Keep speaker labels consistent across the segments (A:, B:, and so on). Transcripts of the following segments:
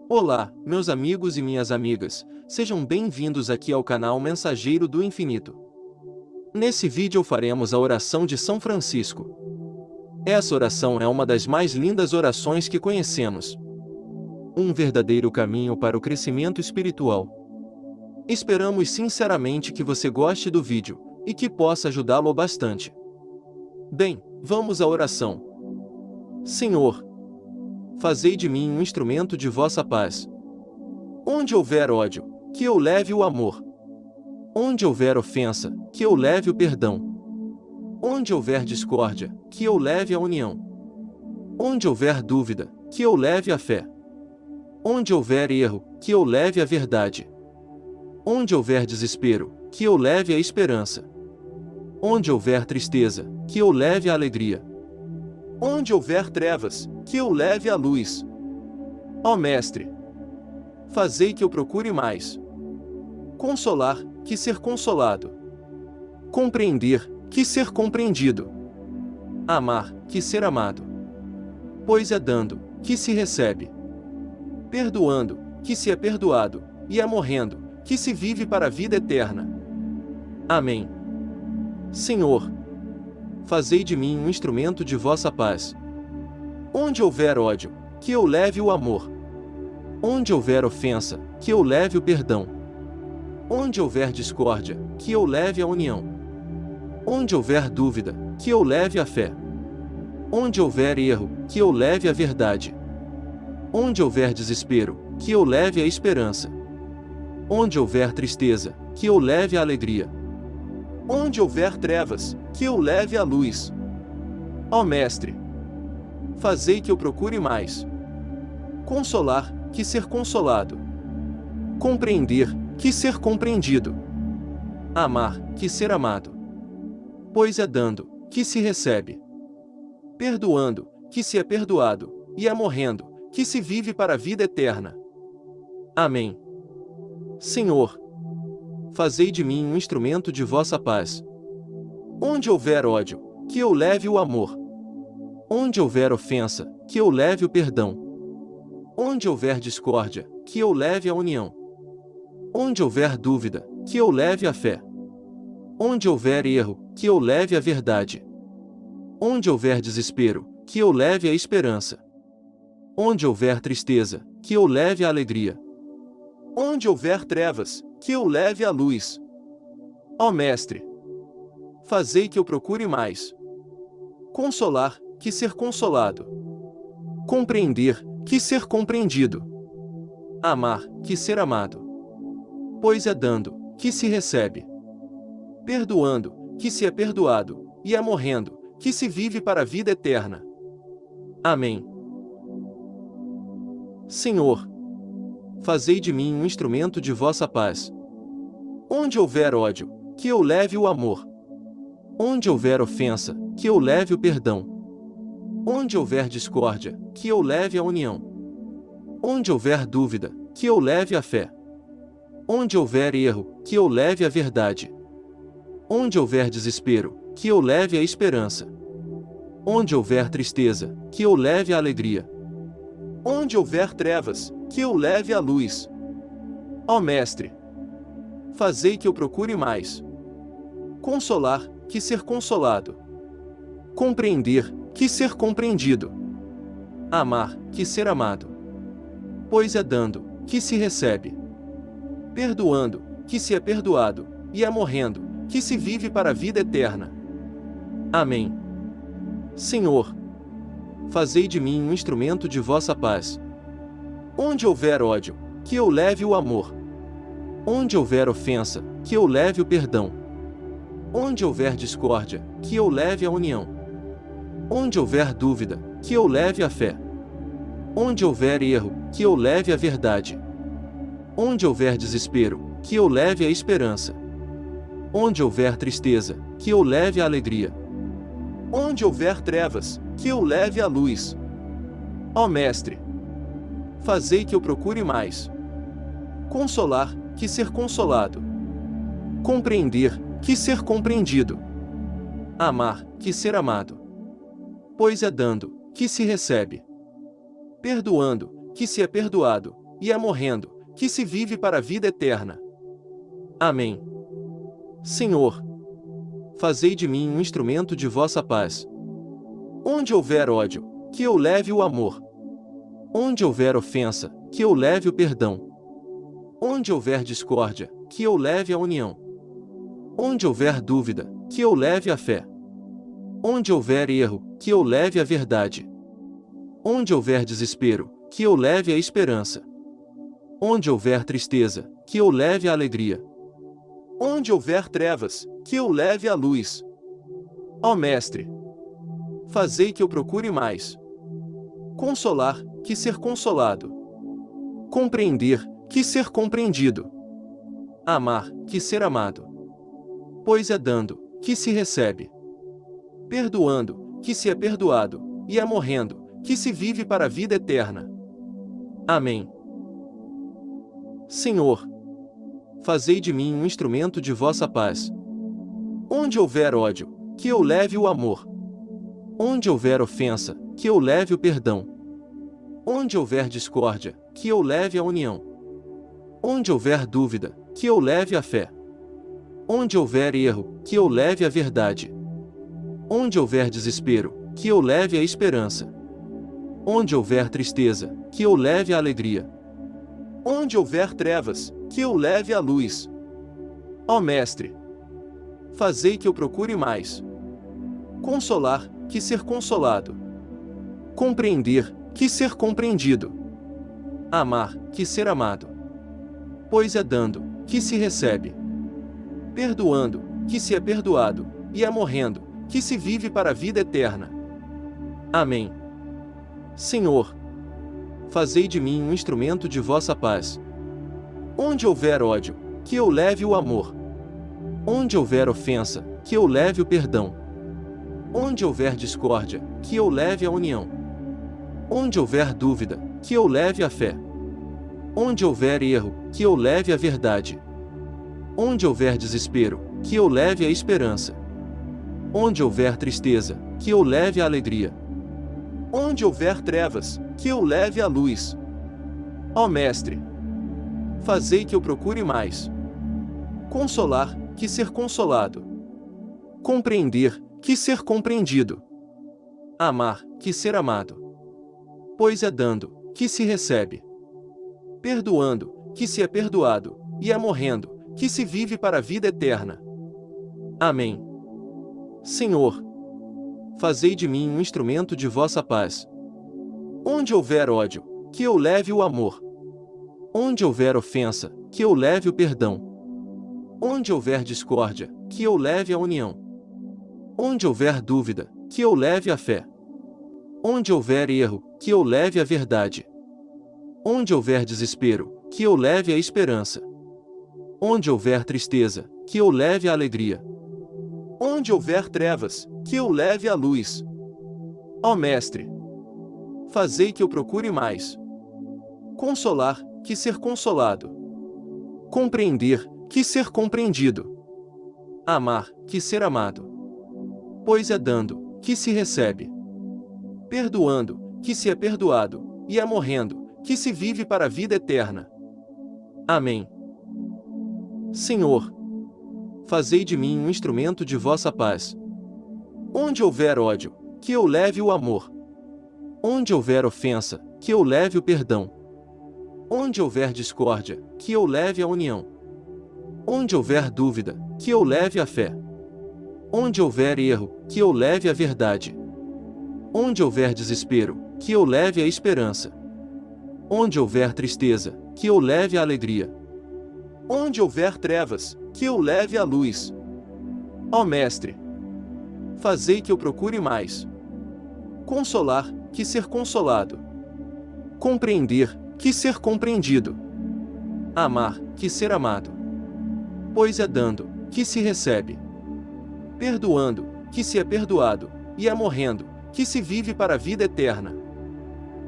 A: Olá, meus amigos e minhas amigas, sejam bem-vindos aqui ao canal Mensageiro do Infinito. Nesse vídeo faremos a oração de São Francisco. Essa oração é uma das mais lindas orações que conhecemos. Um verdadeiro caminho para o crescimento espiritual. Esperamos sinceramente que você goste do vídeo, e que possa ajudá-lo bastante. Bem, vamos à oração. Senhor, fazei de mim um instrumento de vossa paz. Onde houver ódio, que eu leve o amor. Onde houver ofensa, que eu leve o perdão. Onde houver discórdia, que eu leve a união. Onde houver dúvida, que eu leve a fé. Onde houver erro, que eu leve a verdade. Onde houver desespero, que eu leve a esperança. Onde houver tristeza, que eu leve a alegria. Onde houver trevas, que eu leve a luz. Ó Mestre, fazei que eu procure mais. Consolar, que ser consolado. Compreender, que ser compreendido. Amar, que ser amado. Pois é dando, que se recebe. Perdoando, que se é perdoado, e é morrendo, que se vive para a vida eterna. Amém. Senhor, fazei de mim um instrumento de vossa paz. Onde houver ódio, que eu leve o amor. Onde houver ofensa, que eu leve o perdão. Onde houver discórdia, que eu leve a união. Onde houver dúvida, que eu leve a fé. Onde houver erro, que eu leve a verdade. Onde houver desespero, que eu leve a esperança. Onde houver tristeza, que eu leve a alegria. Onde houver trevas, que eu leve a luz. Ó Mestre, fazei que eu procure mais. Consolar, que ser consolado. Compreender, que ser compreendido. Amar, que ser amado. Pois é dando, que se recebe. Perdoando, que se é perdoado, e é morrendo, que se vive para a vida eterna. Amém. Senhor, fazei de mim um instrumento de vossa paz. Onde houver ódio, que eu leve o amor. Onde houver ofensa, que eu leve o perdão. Onde houver discórdia, que eu leve a união. Onde houver dúvida, que eu leve a fé. Onde houver erro, que eu leve a verdade. Onde houver desespero, que eu leve a esperança. Onde houver tristeza, que eu leve a alegria. Onde houver trevas, que eu leve a luz. Ó Mestre, fazei que eu procure mais. Consolar, que ser consolado. Compreender, que ser compreendido. Amar, que ser amado. Pois é dando, que se recebe. Perdoando, que se é perdoado, e é morrendo, que se vive para a vida eterna. Amém. Senhor, fazei de mim um instrumento de vossa paz. Onde houver ódio, que eu leve o amor. Onde houver ofensa, que eu leve o perdão. Onde houver discórdia, que eu leve a união. Onde houver dúvida, que eu leve a fé. Onde houver erro, que eu leve a verdade. Onde houver desespero, que eu leve a esperança. Onde houver tristeza, que eu leve a alegria. Onde houver trevas, que eu leve a luz. Ó Mestre, fazei que eu procure mais. Consolar, que ser consolado. Compreender, que ser compreendido. Amar, que ser amado. Pois é dando, que se recebe. Perdoando, que se é perdoado, e é morrendo, que se vive para a vida eterna. Amém. Senhor, fazei de mim um instrumento de vossa paz. Onde houver ódio, que eu leve o amor. Onde houver ofensa, que eu leve o perdão. Onde houver discórdia, que eu leve a união. Onde houver dúvida, que eu leve a fé. Onde houver erro, que eu leve a verdade. Onde houver desespero, que eu leve a esperança. Onde houver tristeza, que eu leve a alegria. Onde houver trevas, que eu leve a luz. Ó Mestre, fazei que eu procure mais. Consolar, que ser consolado. Compreender, que ser compreendido. Amar, que ser amado. Pois é dando, que se recebe. Perdoando, que se é perdoado, e é morrendo, que se vive para a vida eterna. Amém. Senhor, fazei de mim um instrumento de vossa paz. Onde houver ódio, que eu leve o amor. Onde houver ofensa, que eu leve o perdão. Onde houver discórdia, que eu leve a união. Onde houver dúvida, que eu leve a fé. Onde houver erro, que eu leve a verdade. Onde houver desespero, que eu leve a esperança. Onde houver tristeza, que eu leve a alegria. Onde houver trevas, que eu leve a luz. Ó Mestre, fazei que eu procure mais consolar, que ser consolado. Compreender, que ser compreendido. Amar, que ser amado. Pois é dando, que se recebe. Perdoando, que se é perdoado, e é morrendo, que se vive para a vida eterna. Amém. Senhor, fazei de mim um instrumento de vossa paz. Onde houver ódio, que eu leve o amor. Onde houver ofensa, que eu leve o perdão. Onde houver discórdia, que eu leve a união. Onde houver dúvida, que eu leve a fé. Onde houver erro, que eu leve a verdade. Onde houver desespero, que eu leve a esperança. Onde houver tristeza, que eu leve a alegria. Onde houver trevas, que eu leve a luz. Ó Mestre, fazei que eu procure mais consolar, que ser consolado. Compreender, que ser compreendido. Amar, que ser amado. Pois é dando, que se recebe. Perdoando, que se é perdoado, e é morrendo, que se vive para a vida eterna. Amém. Senhor, fazei de mim um instrumento de vossa paz. Onde houver ódio, que eu leve o amor. Onde houver ofensa, que eu leve o perdão. Onde houver discórdia, que eu leve a união. Onde houver dúvida, que eu leve a fé. Onde houver erro, que eu leve a verdade. Onde houver desespero, que eu leve a esperança. Onde houver tristeza, que eu leve a alegria. Onde houver trevas, que eu leve a luz. Ó Mestre, fazei que eu procure mais consolar, que ser consolado. Compreender, que ser compreendido. Amar, que ser amado. Pois é dando, que se recebe. Perdoando, que se é perdoado, e é morrendo, que se vive para a vida eterna. Amém. Senhor, fazei de mim um instrumento de vossa paz. Onde houver ódio, que eu leve o amor. Onde houver ofensa, que eu leve o perdão. Onde houver discórdia, que eu leve a união. Onde houver dúvida, que eu leve a fé. Onde houver erro, que eu leve a verdade. Onde houver desespero, que eu leve a esperança. Onde houver tristeza, que eu leve a alegria. Onde houver trevas, que eu leve a luz. Ó Mestre, fazei que eu procure mais consolar, que ser consolado. Compreender, que ser compreendido. Amar, que ser amado. Pois é dando, que se recebe. Perdoando, que se é perdoado, e é morrendo, que se vive para a vida eterna. Amém. Senhor, fazei de mim um instrumento de vossa paz. Onde houver ódio, que eu leve o amor. Onde houver ofensa, que eu leve o perdão. Onde houver discórdia, que eu leve a união. Onde houver dúvida, que eu leve a fé. Onde houver erro, que eu leve a verdade. Onde houver desespero, que eu leve a esperança. Onde houver tristeza, que eu leve a alegria. Onde houver trevas, que eu leve a luz. Ó Mestre, fazei que eu procure mais consolar, que ser consolado. Compreender, que ser compreendido. Amar, que ser amado. Pois é dando, que se recebe. Perdoando, que se é perdoado, e é morrendo, que se vive para a vida eterna.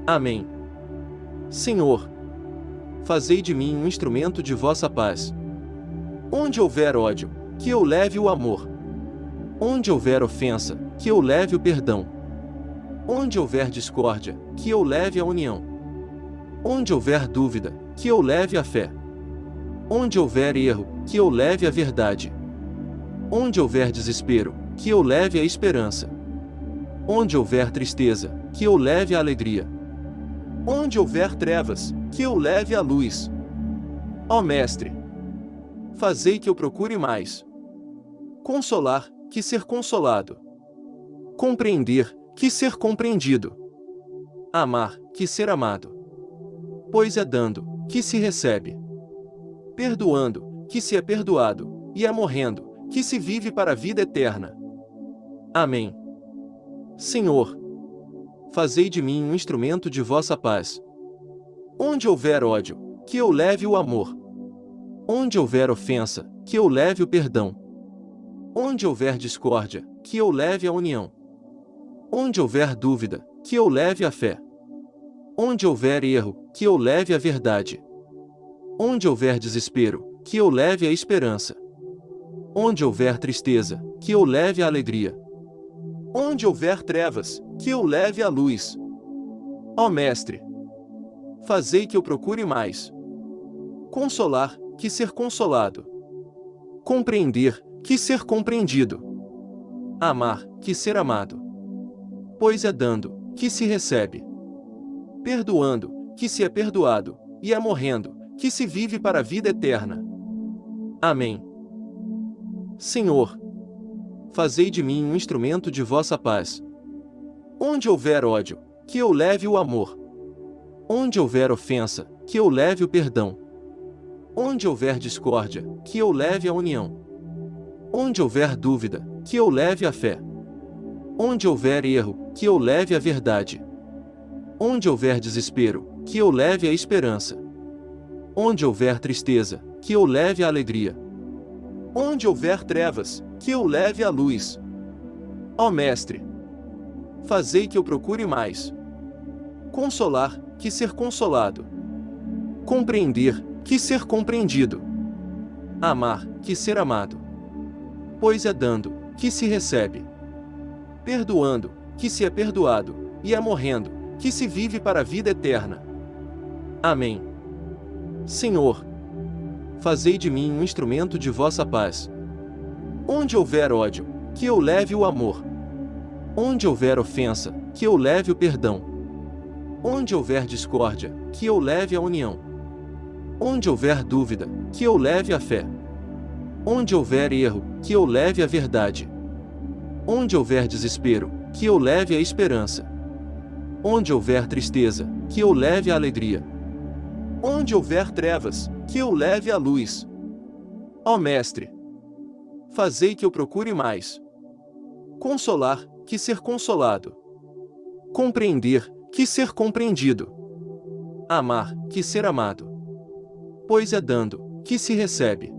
A: Amém. Senhor, fazei de mim um instrumento de vossa paz. Onde houver ódio, que eu leve o amor. Onde houver ofensa, que eu leve o perdão. Onde houver discórdia, que eu leve a união. Onde houver dúvida, que eu leve a fé. Onde houver erro, que eu leve a verdade. Onde houver desespero, que eu leve a esperança. Onde houver tristeza, que eu leve a alegria. Onde houver trevas, que eu leve a luz. Ó Mestre, fazei que eu procure mais consolar, que ser consolado. Compreender, que ser compreendido. Amar, que ser amado. Pois é dando, que se recebe. Perdoando, que se é perdoado, e é morrendo, que se vive para a vida eterna. Amém. Senhor, fazei de mim um instrumento de vossa paz. Onde houver ódio, que eu leve o amor. Onde houver ofensa, que eu leve o perdão. Onde houver discórdia, que eu leve a união. Onde houver dúvida, que eu leve a fé. Onde houver erro, que eu leve a verdade. Onde houver desespero, que eu leve a esperança. Onde houver tristeza, que eu leve a alegria. Onde houver trevas, que eu leve a luz. Ó Mestre, fazei que eu procure mais consolar, que ser consolado. Compreender, que ser compreendido. Amar, que ser amado. Pois é dando, que se recebe. Perdoando, que se é perdoado, e é morrendo, que se vive para a vida eterna. Amém. Senhor, fazei de mim um instrumento de vossa paz. Onde houver ódio, que eu leve o amor. Onde houver ofensa, que eu leve o perdão. Onde houver discórdia, que eu leve a união. Onde houver dúvida, que eu leve a fé. Onde houver erro, que eu leve a verdade. Onde houver desespero, que eu leve a esperança. Onde houver tristeza, que eu leve a alegria. Onde houver trevas, que eu leve a luz. Ó Mestre, fazei que eu procure mais consolar, que ser consolado. Compreender, que ser compreendido. Amar, que ser amado. Pois é dando, que se recebe. Perdoando, que se é perdoado, e é morrendo, que se vive para a vida eterna. Amém. Senhor, fazei de mim um instrumento de vossa paz. Onde houver ódio, que eu leve o amor. Onde houver ofensa, que eu leve o perdão. Onde houver discórdia, que eu leve a união. Onde houver dúvida, que eu leve a fé. Onde houver erro, que eu leve a verdade. Onde houver desespero, que eu leve a esperança. Onde houver tristeza, que eu leve a alegria. Onde houver trevas, que eu leve a luz. Ó Mestre, fazei que eu procure mais consolar, que ser consolado. Compreender, que ser compreendido. Amar, que ser amado. Pois é dando, que se recebe.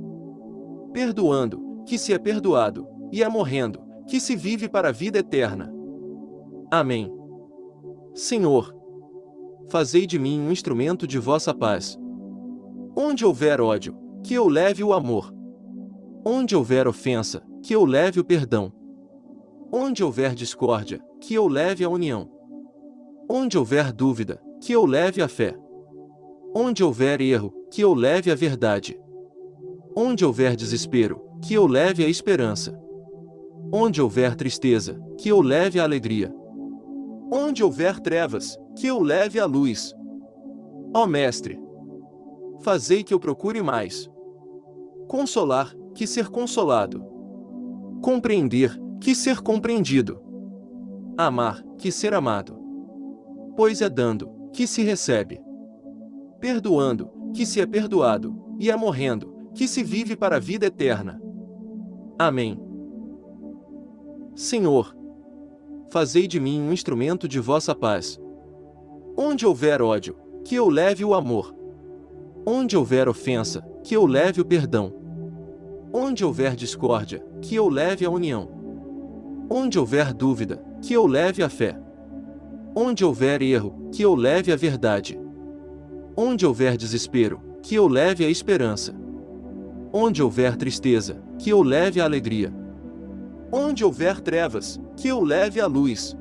A: Perdoando, que se é perdoado, e é morrendo, que se vive para a vida eterna. Amém. Senhor, fazei de mim um instrumento de vossa paz. Onde houver ódio, que eu leve o amor. Onde houver ofensa, que eu leve o perdão. Onde houver discórdia, que eu leve a união. Onde houver dúvida, que eu leve a fé. Onde houver erro, que eu leve a verdade. Onde houver desespero, que eu leve a esperança. Onde houver tristeza, que eu leve a alegria. Onde houver trevas, que eu leve a luz. Ó Mestre, fazei que eu procure mais consolar, que ser consolado. Compreender, que ser compreendido. Amar, que ser amado. Pois é dando, que se recebe. Perdoando, que se é perdoado, e é morrendo, que se vive para a vida eterna. Amém. Senhor, fazei de mim um instrumento de vossa paz. Onde houver ódio, que eu leve o amor. Onde houver ofensa, que eu leve o perdão. Onde houver discórdia, que eu leve a união. Onde houver dúvida, que eu leve a fé. Onde houver erro, que eu leve a verdade. Onde houver desespero, que eu leve a esperança. Onde houver tristeza, que eu leve a alegria. Onde houver trevas, que eu leve a luz.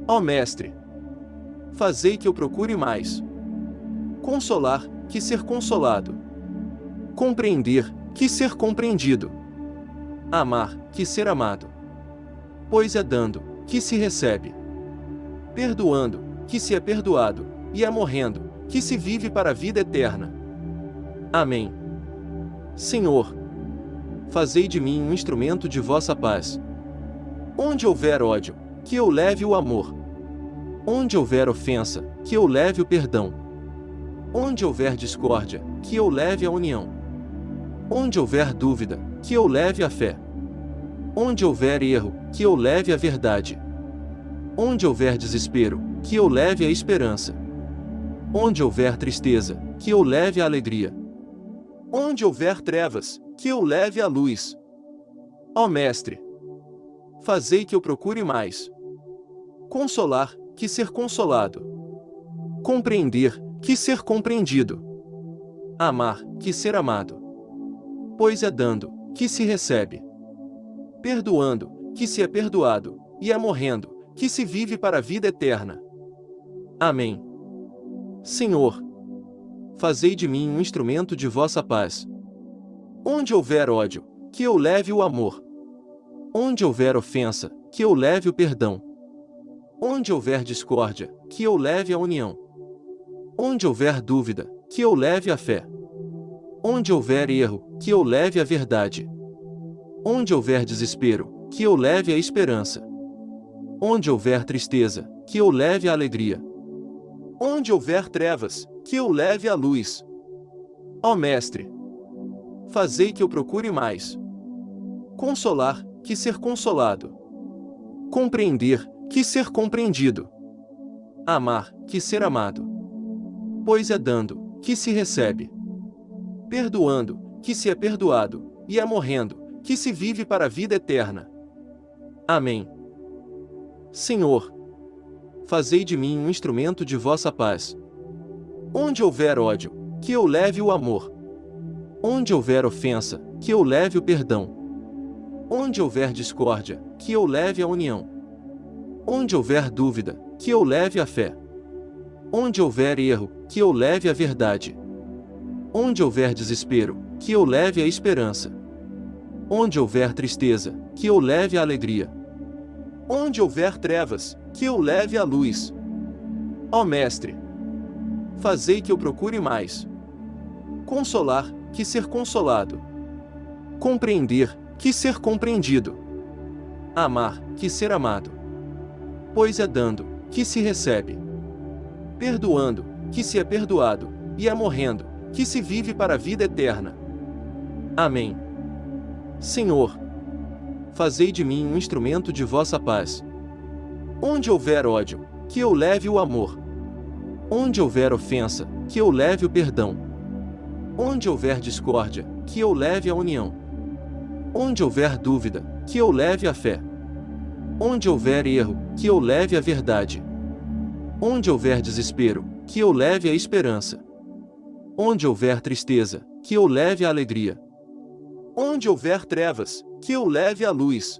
A: Ó Mestre, fazei que eu procure mais Consolar, que ser consolado. Compreender, que ser compreendido. Amar, que ser amado. Pois é dando, que se recebe. Perdoando, que se é perdoado, e é morrendo, que se vive para a vida eterna. Amém. Senhor, fazei de mim um instrumento de vossa paz. Onde houver ódio, que eu leve o amor. Onde houver ofensa, que eu leve o perdão. Onde houver discórdia, que eu leve a união. Onde houver dúvida, que eu leve a fé. Onde houver erro, que eu leve a verdade. Onde houver desespero, que eu leve a esperança. Onde houver tristeza, que eu leve a alegria. Onde houver trevas, que eu leve a luz. Ó Mestre, fazei que eu procure mais. Consolar, que ser consolado. Compreender, que ser compreendido. Amar, que ser amado. Pois é dando, que se recebe. Perdoando, que se é perdoado, e é morrendo, que se vive para a vida eterna. Amém. Senhor, fazei de mim um instrumento de vossa paz. Onde houver ódio, que eu leve o amor. Onde houver ofensa, que eu leve o perdão. Onde houver discórdia, que eu leve a união. Onde houver dúvida, que eu leve a fé. Onde houver erro, que eu leve a verdade. Onde houver desespero, que eu leve a esperança. Onde houver tristeza, que eu leve a alegria. Onde houver trevas, que eu leve a luz. Ó Mestre, fazei que eu procure mais. Consolar, que ser consolado. Compreender, que ser compreendido. Amar, que ser amado. Pois é dando, que se recebe. Perdoando, que se é perdoado, e é morrendo, que se vive para a vida eterna. Amém. Senhor, fazei de mim um instrumento de vossa paz. Onde houver ódio, que eu leve o amor. Onde houver ofensa, que eu leve o perdão. Onde houver discórdia, que eu leve a união. Onde houver dúvida, que eu leve a fé. Onde houver erro, que eu leve a verdade. Onde houver desespero, que eu leve a esperança. Onde houver tristeza, que eu leve a alegria. Onde houver trevas, que eu leve a luz. Ó Mestre, fazei que eu procure mais. Consolar, que ser consolado. Compreender, que ser compreendido. Amar, que ser amado. Pois é dando, que se recebe. Perdoando, que se é perdoado, e é morrendo, que se vive para a vida eterna. Amém. Senhor, fazei de mim um instrumento de vossa paz. Onde houver ódio, que eu leve o amor. Onde houver ofensa, que eu leve o perdão. Onde houver discórdia, que eu leve a união. Onde houver dúvida, que eu leve a fé. Onde houver erro, que eu leve a verdade. Onde houver desespero, que eu leve a esperança. Onde houver tristeza, que eu leve a alegria. Onde houver trevas, que eu leve a luz.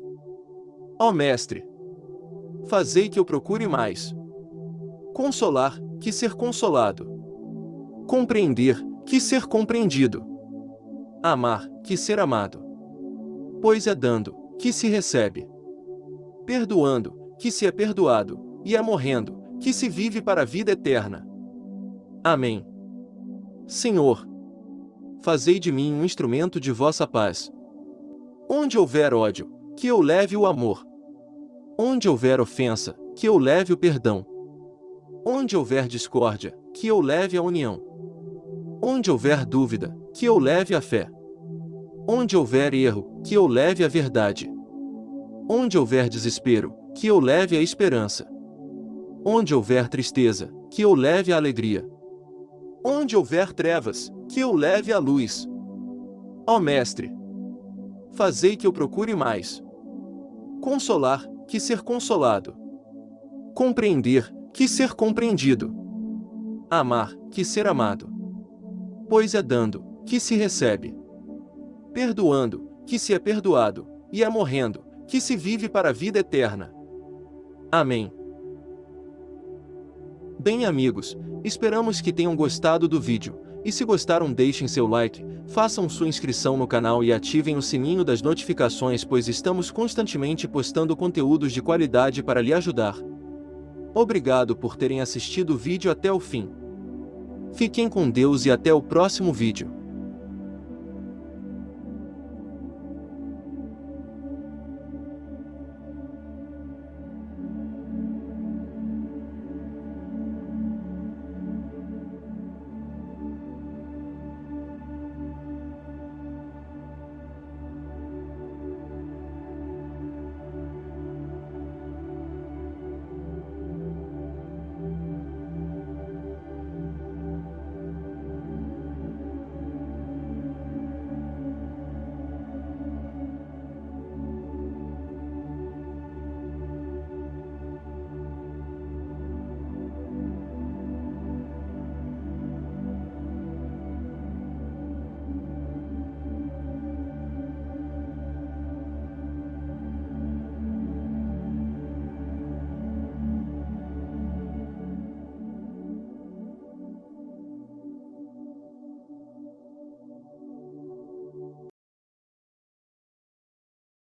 A: Ó Mestre, fazei que eu procure mais. Consolar, que ser consolado. Compreender, que ser compreendido. Amar, que ser amado. Pois é dando, que se recebe. Perdoando, que se é perdoado, e é morrendo, que se vive para a vida eterna. Amém. Senhor, fazei de mim um instrumento de vossa paz. Onde houver ódio, que eu leve o amor. Onde houver ofensa, que eu leve o perdão. Onde houver discórdia, que eu leve a união. Onde houver dúvida, que eu leve a fé. Onde houver erro, que eu leve a verdade. Onde houver desespero, que eu leve a esperança. Onde houver tristeza, que eu leve a alegria. Onde houver trevas, que eu leve a luz. Ó Mestre, fazei que eu procure mais. Consolar, que ser consolado. Compreender, que ser compreendido. Amar, que ser amado. Pois é dando, que se recebe. Perdoando, que se é perdoado, e é morrendo, que se vive para a vida eterna. Amém. Bem, amigos, Esperamos que tenham gostado do vídeo, e se gostaram deixem seu like, façam sua inscrição no canal e ativem o sininho das notificações pois estamos constantemente postando conteúdos de qualidade para lhe ajudar. Obrigado por terem assistido o vídeo até o fim. Fiquem com Deus e até o próximo vídeo.